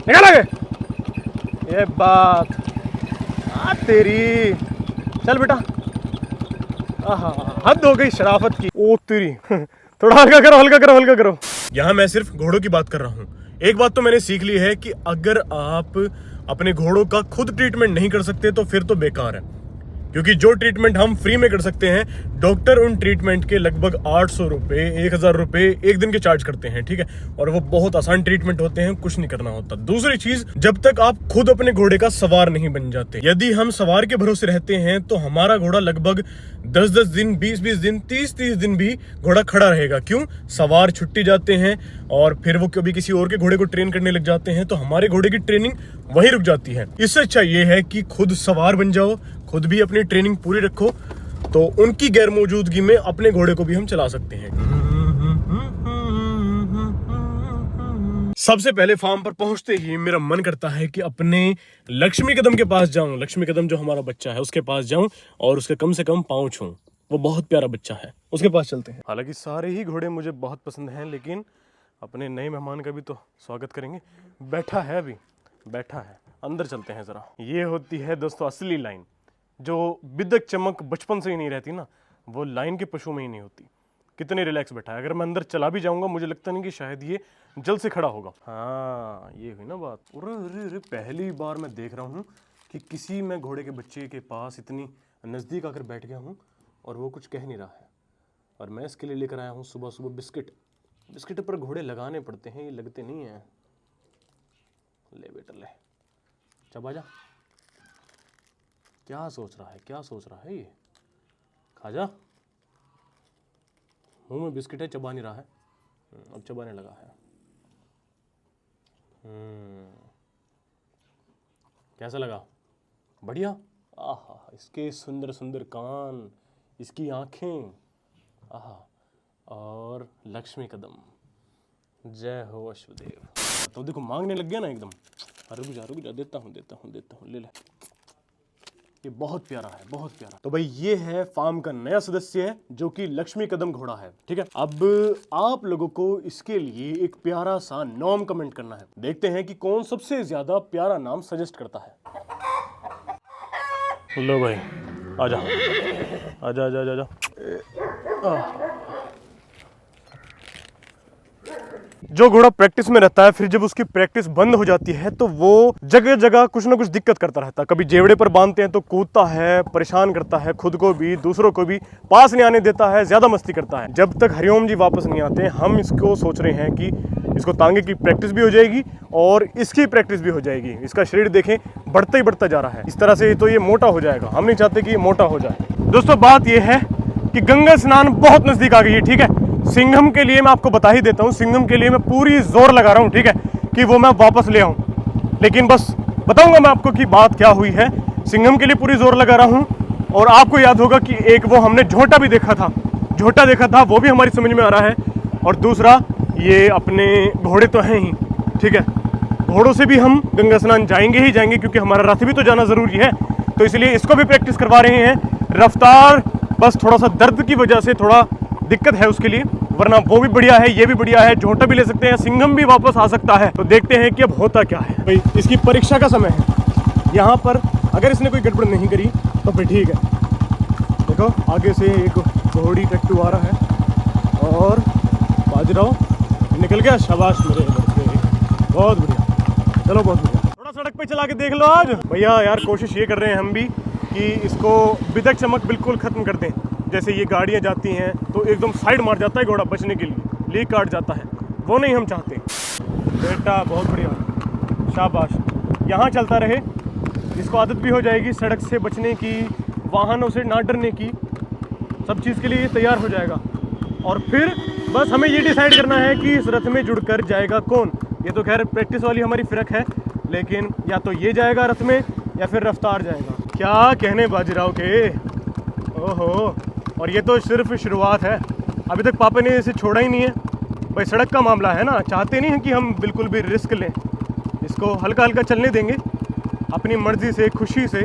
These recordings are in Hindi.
निकल आगे। ये बात तेरी। चल बेटा। आहा, हद हो गई शराफत की। ओ तेरी थोड़ा हल्का करो, हल्का करो, हल्का करो। यहाँ मैं सिर्फ घोड़ों की बात कर रहा हूँ। एक बात तो मैंने सीख ली है कि अगर आप अपने घोड़ों का खुद ट्रीटमेंट नहीं कर सकते तो फिर तो बेकार है, क्योंकि जो ट्रीटमेंट हम फ्री में कर सकते हैं, डॉक्टर उन ट्रीटमेंट के लगभग 800 रुपए 1000 रुपए एक दिन के चार्ज करते हैं, ठीक है। और वो बहुत आसान ट्रीटमेंट होते हैं, कुछ नहीं करना होता। दूसरी चीज, जब तक आप खुद अपने घोड़े का सवार नहीं बन जाते, यदि हम सवार के भरोसे रहते हैं तो हमारा घोड़ा लगभग 10-10 दिन 20-20 दिन 30-30 दिन भी घोड़ा खड़ा रहेगा। क्यों? सवार छुट्टी जाते हैं और फिर वो कभी किसी और के घोड़े को ट्रेन करने लग जाते हैं, तो हमारे घोड़े की ट्रेनिंग वहीं रुक जाती है। इससे अच्छा ये है कि खुद सवार बन जाओ, खुद भी अपनी ट्रेनिंग पूरी रखो, तो उनकी गैर मौजूदगी में अपने घोड़े को भी हम चला सकते हैं। सबसे पहले फार्म पर पहुंचते ही मेरा मन करता है कि अपने लक्ष्मी कदम के पास जाऊं। लक्ष्मी कदम जो हमारा बच्चा है उसके पास जाऊं और उसके कम से कम पाँव छूं। वो बहुत प्यारा बच्चा है, उसके पास चलते हैं। हालांकि सारे ही घोड़े मुझे बहुत पसंद हैं, लेकिन अपने नए मेहमान का भी तो स्वागत करेंगे। बैठा है, अभी बैठा है, अंदर चलते हैं जरा। ये होती है दोस्तों असली लाइन, जो बिदक चमक बचपन से ही नहीं रहती ना, वो लाइन के पशु में ही नहीं होती। कितने रिलैक्स बैठा है। अगर मैं अंदर चला भी जाऊंगा, मुझे लगता नहीं कि शायद ये जल्द से खड़ा होगा। हाँ, ये हुई ना बात। अरे पहली बार मैं देख रहा हूँ कि किसी मैं घोड़े के बच्चे के पास इतनी नज़दीक आकर बैठ गया हूँ और वो कुछ कह नहीं रहा है। और मैं इसके लिए लेकर आया हूँ सुबह सुबह बिस्किट। बिस्किट पर घोड़े लगाने पड़ते हैं, ये लगते नहीं हैं। ले बेटा ले, चबा जा। क्या सोच रहा है, क्या सोच रहा है ये? खा जा। मुंह में बिस्किट है, चबा नहीं रहा है। अब चबाने लगा है। कैसा लगा? बढ़िया। आहा, इसके सुंदर सुंदर कान, इसकी आंखें, आहा। और लक्ष्मी कदम, जय हो अश्वदेव। तो देखो मांगने लग गया ना एकदम। रुक जा रुक जा, देता हूँ देता हूँ देता हूँ, ले ले। ये बहुत प्यारा है, बहुत प्यारा। तो भाई ये है फार्म का नया सदस्य, जो कि लक्ष्मी कदम घोड़ा है, ठीक है। अब आप लोगों को इसके लिए एक प्यारा सा नाम कमेंट करना है। देखते हैं कि कौन सबसे ज्यादा प्यारा नाम सजेस्ट करता है। लो भाई, आजा आजा आजा आजा, आजा। जो घोड़ा प्रैक्टिस में रहता है, फिर जब उसकी प्रैक्टिस बंद हो जाती है तो वो जगह जगह कुछ ना कुछ दिक्कत करता रहता है। कभी जेवड़े पर बांधते हैं तो कूदता है, परेशान करता है, खुद को भी दूसरों को भी, पास नहीं आने देता है, ज्यादा मस्ती करता है। जब तक हरिओम जी वापस नहीं आते, हम इसको सोच रहे हैं कि इसको तांगे की प्रैक्टिस भी हो जाएगी और इसकी प्रैक्टिस भी हो जाएगी। इसका शरीर देखें, बढ़ता ही बढ़ता जा रहा है। इस तरह से तो ये मोटा हो जाएगा। हम नहीं चाहते कि ये मोटा हो जाए। दोस्तों बात ये है कि गंगा स्नान बहुत नजदीक आ गई है, ठीक है। सिंघम के लिए मैं आपको बता ही देता हूँ, सिंघम के लिए मैं पूरी जोर लगा रहा हूँ, ठीक है, कि वो मैं वापस ले आऊँ। लेकिन बस बताऊंगा मैं आपको कि बात क्या हुई है। सिंघम के लिए पूरी जोर लगा रहा हूँ। और आपको याद होगा कि एक वो हमने झोटा भी देखा था, झोटा देखा था, वो भी हमारी समझ में आ रहा है। और दूसरा ये अपने घोड़े तो हैं ही, ठीक है, घोड़ों से भी हम गंगा स्नान जाएंगे ही जाएंगे, क्योंकि हमारा रथ भी तो जाना ज़रूरी है। तो इसलिए इसको भी प्रैक्टिस करवा रहे हैं। रफ्तार बस थोड़ा सा दर्द की वजह से थोड़ा दिक्कत है उसके लिए, वरना वो भी बढ़िया है, ये भी बढ़िया है। झोटा भी ले सकते हैं, सिंघम भी वापस आ सकता है। तो देखते हैं कि अब होता क्या है। भाई इसकी परीक्षा का समय है यहाँ पर। अगर इसने कोई गड़बड़ नहीं करी तो फिर ठीक है। देखो आगे से एक घोड़ी टट्टू आ रहा है और बाजराओ निकल गया। शाबाश मेरे बच्चे, बहुत बढ़िया, चलो बहुत बढ़िया। थोड़ा सड़क पे चला के देख लो आज। भैया यार कोशिश ये कर रहे हैं हम भी कि इसको बिदक चमक बिल्कुल खत्म कर दें। जैसे ये गाड़ियाँ जाती हैं तो एकदम साइड मार जाता है घोड़ा बचने के लिए, लीक काट जाता है, वो नहीं हम चाहते। बेटा बहुत बढ़िया, शाबाश। यहाँ चलता रहे, इसको आदत भी हो जाएगी सड़क से बचने की, वाहनों से ना डरने की, सब चीज़ के लिए तैयार हो जाएगा। और फिर बस हमें ये डिसाइड करना है कि इस रथ में जुड़कर जाएगा कौन। ये तो खैर प्रैक्टिस वाली हमारी फ़िरक है, लेकिन या तो ये जाएगा रथ में या फिर रफ्तार जाएगा। क्या कहने बाजीराव के, ओहो। और ये तो सिर्फ शुरुआत है, अभी तक पापा ने इसे छोड़ा ही नहीं है। भाई सड़क का मामला है ना, चाहते नहीं हैं कि हम बिल्कुल भी रिस्क लें। इसको हल्का हल्का चलने देंगे, अपनी मर्ज़ी से, खुशी से,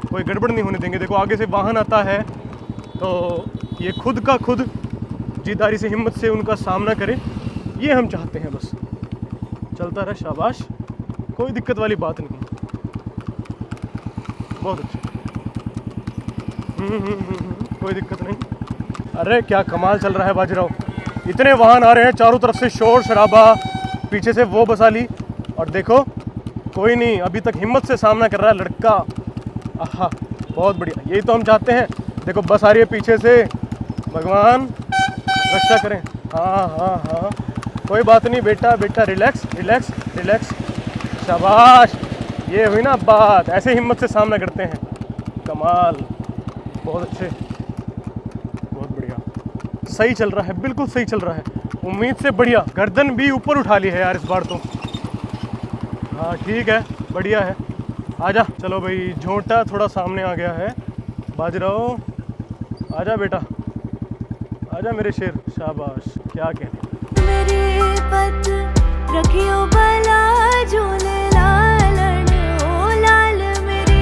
कोई गड़बड़ नहीं होने देंगे। देखो आगे से वाहन आता है तो ये खुद का खुद जिद्दारी से, हिम्मत से उनका सामना करे, ये हम चाहते हैं। बस चलता रहे, शाबाश। कोई दिक्कत वाली बात नहीं। बहुत अच्छा। कोई दिक्कत नहीं। अरे क्या कमाल चल रहा है बाजीराव, इतने वाहन आ रहे हैं चारों तरफ से, शोर शराबा, पीछे से वो बसा ली, और देखो कोई नहीं, अभी तक हिम्मत से सामना कर रहा है लड़का। आहा, बहुत बढ़िया, यही तो हम चाहते हैं। देखो बस आ रही है पीछे से, भगवान रक्षा करें। हाँ हाँ हाँ, कोई बात नहीं बेटा, बेटा रिलैक्स रिलैक्स रिलैक्स, शाबाश, ये हुई ना बात, ऐसे हिम्मत से सामना करते हैं। कमाल, बहुत अच्छे, बहुत बढ़िया, सही चल रहा है, बिल्कुल सही चल रहा है, उम्मीद से बढ़िया। गर्दन भी ऊपर उठा ली है यार इस बार तो। हाँ ठीक है, बढ़िया है। आजा, चलो भाई, झोंटा थोड़ा सामने आ गया है। बाजीराव आजा बेटा, आजा मेरे शेर, शाबाश, क्या कहने। मेरे पत रखियो भला झूले लालन ओ लाल मेरे।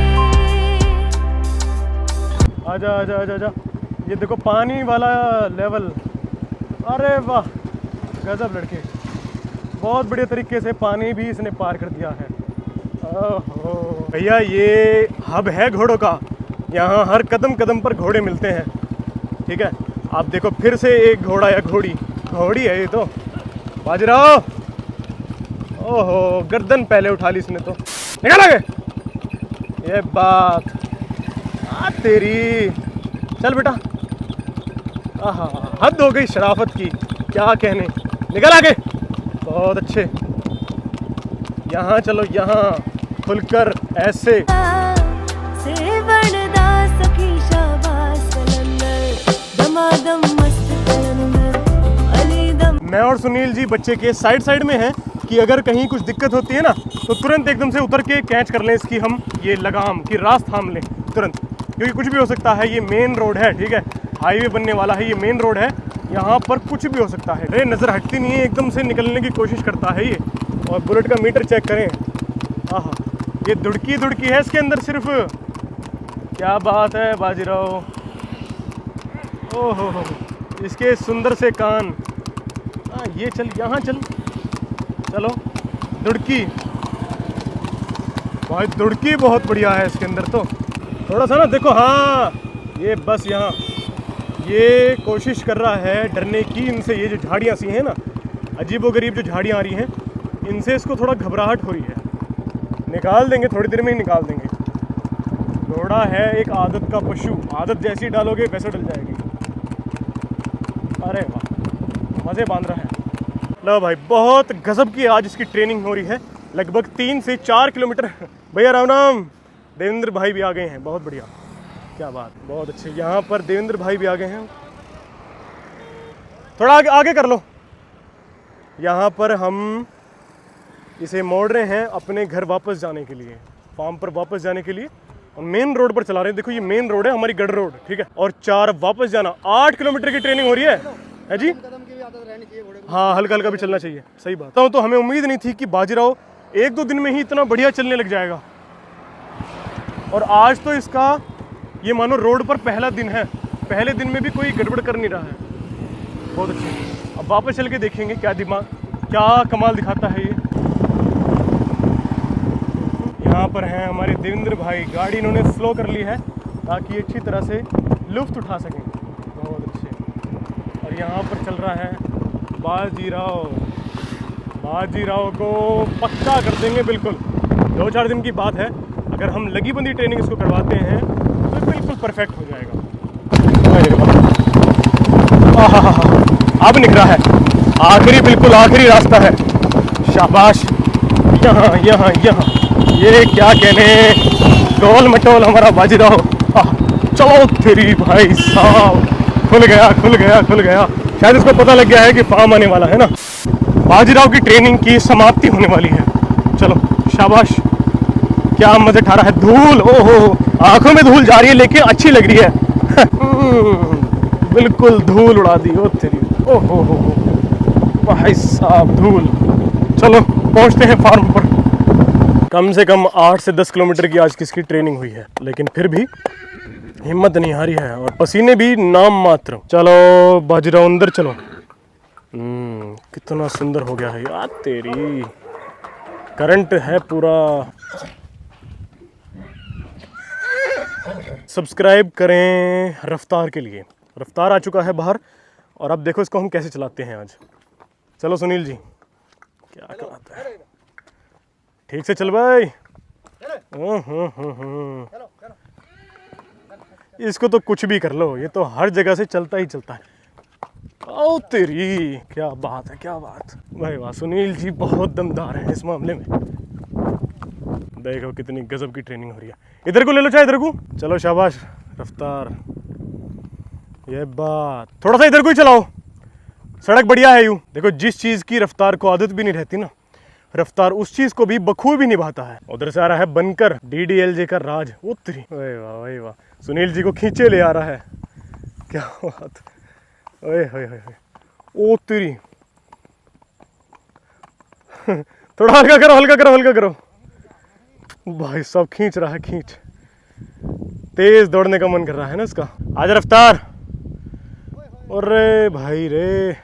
आजा आजा आजा आजा, ये देखो पानी वाला लेवल, अरे वाह गजब लड़के, बहुत बढ़िया तरीके से पानी भी इसने पार कर दिया है। ओहो भैया, ये हब है घोड़ों का, यहाँ हर कदम कदम पर घोड़े मिलते हैं। ठीक है, आप देखो फिर से एक घोड़ा या घोड़ी, घोड़ी है ये तो। बाजीराव, ओहो गर्दन पहले उठा ली इसने तो, निकल आगे, ये बात आ तेरी, चल बेटा। आहा, हद हो गई शराफत की, क्या कहने, निकल आगे, बहुत अच्छे। यहाँ चलो, यहाँ खुलकर ऐसे। से बनदा सखी शाबाश कलंदर, दमादम मस्त कलंदर अली दम। मैं और सुनील जी बच्चे के साइड साइड में हैं कि अगर कहीं कुछ दिक्कत होती है ना तो तुरंत एकदम से उतर के कैच कर लें इसकी, हम ये लगाम की रास थाम लें तुरंत, क्योंकि कुछ भी हो सकता है। ये मेन रोड है, ठीक है, हाईवे बनने वाला है, ये मेन रोड है, यहाँ पर कुछ भी हो सकता है। अरे नज़र हटती नहीं है, एकदम से निकलने की कोशिश करता है ये। और बुलेट का मीटर चेक करें, आहा, ये दुड़की दुड़की है इसके अंदर सिर्फ, क्या बात है बाजीराव। ओहो, इसके सुंदर से कान। ये चल, यहाँ चल, चलो, दुड़की भाई, दुड़की बहुत बढ़िया है इसके अंदर तो। थोड़ा सा ना देखो, हाँ ये बस यहाँ ये कोशिश कर रहा है डरने की इनसे। ये जो झाड़ियाँ सी हैं ना, अजीबोगरीब जो झाड़ियाँ आ रही हैं, इनसे इसको थोड़ा घबराहट हो रही है। निकाल देंगे, थोड़ी देर में ही निकाल देंगे। घोड़ा है एक आदत का पशु, आदत जैसी डालोगे वैसे डल जाएगी। अरे वाह, मज़े बांध रहा है। लो भाई, बहुत गजब की आज इसकी ट्रेनिंग हो रही है, लगभग 3 से 4 किलोमीटर। भैया राम राम, देवेंद्र भाई भी आ गए हैं, बहुत बढ़िया, क्या बात, बहुत अच्छे। यहाँ पर देवेंद्र भाई भी आ गए हैं, थोड़ा आगे आगे कर लो। यहाँ पर हम इसे मोड़ रहे हैं अपने घर वापस जाने के लिए, फार्म पर वापस जाने के लिए, और मेन रोड पर चला रहे हैं। देखो ये मेन रोड है हमारी, गढ़ रोड, ठीक है, और 4 वापस जाना, 8 किलोमीटर की ट्रेनिंग हो रही है जी। हाँ, हल्का हल्का भी चलना चाहिए, सही बात। तो हमें उम्मीद नहीं थी कि बाजीराव 1-2 दिन में ही इतना बढ़िया चलने लग जाएगा, और आज तो इसका ये मानो रोड पर पहला दिन है, पहले दिन में भी कोई गड़बड़ कर नहीं रहा है, बहुत अच्छे। अब वापस चल के देखेंगे क्या दिमाग, क्या कमाल दिखाता है ये। यहाँ पर हैं हमारे देवेंद्र भाई, गाड़ी इन्होंने स्लो कर ली है ताकि अच्छी तरह से लुफ्त उठा सकें, बहुत अच्छे। और यहाँ पर चल रहा है बाजीराव, बाजीराव को पक्का कर देंगे बिल्कुल। 2-4 दिन की बात है, अगर हम लगी बंदी ट्रेनिंग इसको करवाते हैं तो बिल्कुल परफेक्ट हो जाएगा। अब निकला है, आखिरी, बिल्कुल आखिरी रास्ता है, शाबाश। यहाँ यहाँ यहाँ, ये क्या कहने, टोल मटोल हमारा बाजीराव। चलो तेरी भाई साहब, खुल गया खुल गया खुल गया। शायद इसको पता लग गया है कि फार्म आने वाला है ना। बाजीराव की ट्रेनिंग की समाप्ति होने वाली है, चलो शाबाश, क्या मजे उठा रहा है। धूल, ओहो, आंखों में धूल जा रही है लेकिन अच्छी लग रही है। बिल्कुल धूल उड़ा दी, ओ तेरी, ओहो हो भाई साहब, धूल। चलो पहुंचते हैं फार्म पर। कम से कम 8 से 10 किलोमीटर की आज किसकी ट्रेनिंग हुई है, लेकिन फिर भी हिम्मत नहीं हारी है, और पसीने भी नाम मात्र। चलो बाजीराव अंदर चलो। कितना सुंदर हो गया है यार, तेरी करंट है पूरा। सब्सक्राइब करें रफ्तार के लिए। रफ्तार आ चुका है बाहर और अब देखो इसको हम कैसे चलाते हैं आज। चलो सुनील जी, क्या चलाता है, ठीक से चल भाई। इसको तो कुछ भी कर लो, ये तो हर जगह से चलता ही चलता है। ओ तेरी, क्या बात है, क्या बात भाई, वाह सुनील जी बहुत दमदार हैं इस मामले में। देखो कितनी गजब की ट्रेनिंग हो रही है। इधर को ले लो चाहे इधर को, चलो शाबाश रफ्तार, ये बात। थोड़ा सा इधर को ही चलाओ, सड़क बढ़िया है यूं। देखो जिस चीज़ की रफ्तार को आदत भी नहीं रहती ना, रफ्तार उस चीज़ को भी बखूबी निभाता है। उधर से आ रहा है बनकर DDLJ का राज। उतरी, ओए वाह ओए वाह, सुनील जी को खींचे ले आ रहा है, क्या बात। ओए होए होए, ओ तेरी। थोड़ा हल्का करो, हल्का करो, हल्का करो भाई साहब, खींच रहा है, खींच। तेज दौड़ने का मन कर रहा है ना इसका। आज रफ्तार, अरे भाई रे,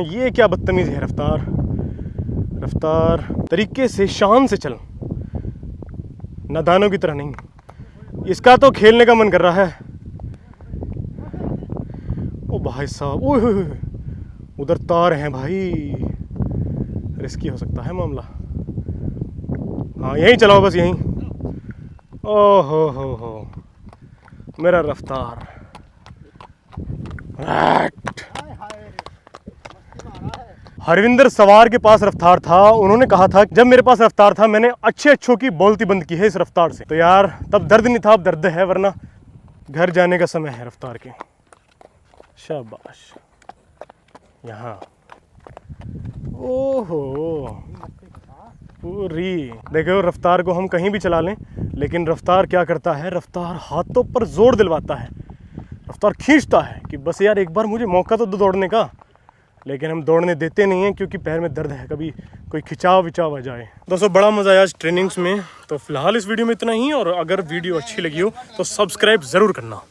ये क्या बदतमीज है रफ्तार। रफ्तार तरीके से, शान से चल, नादानों की तरह नहीं। इसका तो खेलने का मन कर रहा है। ओ भाई साहब, ओए होए होए, उधर तार हैं भाई, रिस्की हो सकता है मामला। हाँ यहीं चलाओ बस, यहीं। ओ हो, मेरा रफ्तार। हरविंदर सवार के पास रफ्तार था, उन्होंने कहा था जब मेरे पास रफ्तार था मैंने अच्छों की बोलती बंद की है इस रफ्तार से। तो यार तब दर्द नहीं था, अब दर्द है, वरना घर जाने का समय है रफ्तार के। शाबाश, यहाँ ओहो पूरी। देखो रफ्तार को हम कहीं भी चला लें, लेकिन रफ्तार क्या करता है, रफ्तार हाथों पर जोर दिलवाता है, रफ्तार खींचता है कि बस यार एक बार मुझे मौका तो दो दौड़ने का। लेकिन हम दौड़ने देते नहीं हैं क्योंकि पैर में दर्द है, कभी कोई खिंचाव विचाव आ जाए। दोस्तों बड़ा मज़ा आया आज ट्रेनिंग्स में। तो फिलहाल इस वीडियो में इतना ही, और अगर वीडियो अच्छी लगी हो तो सब्सक्राइब ज़रूर करना।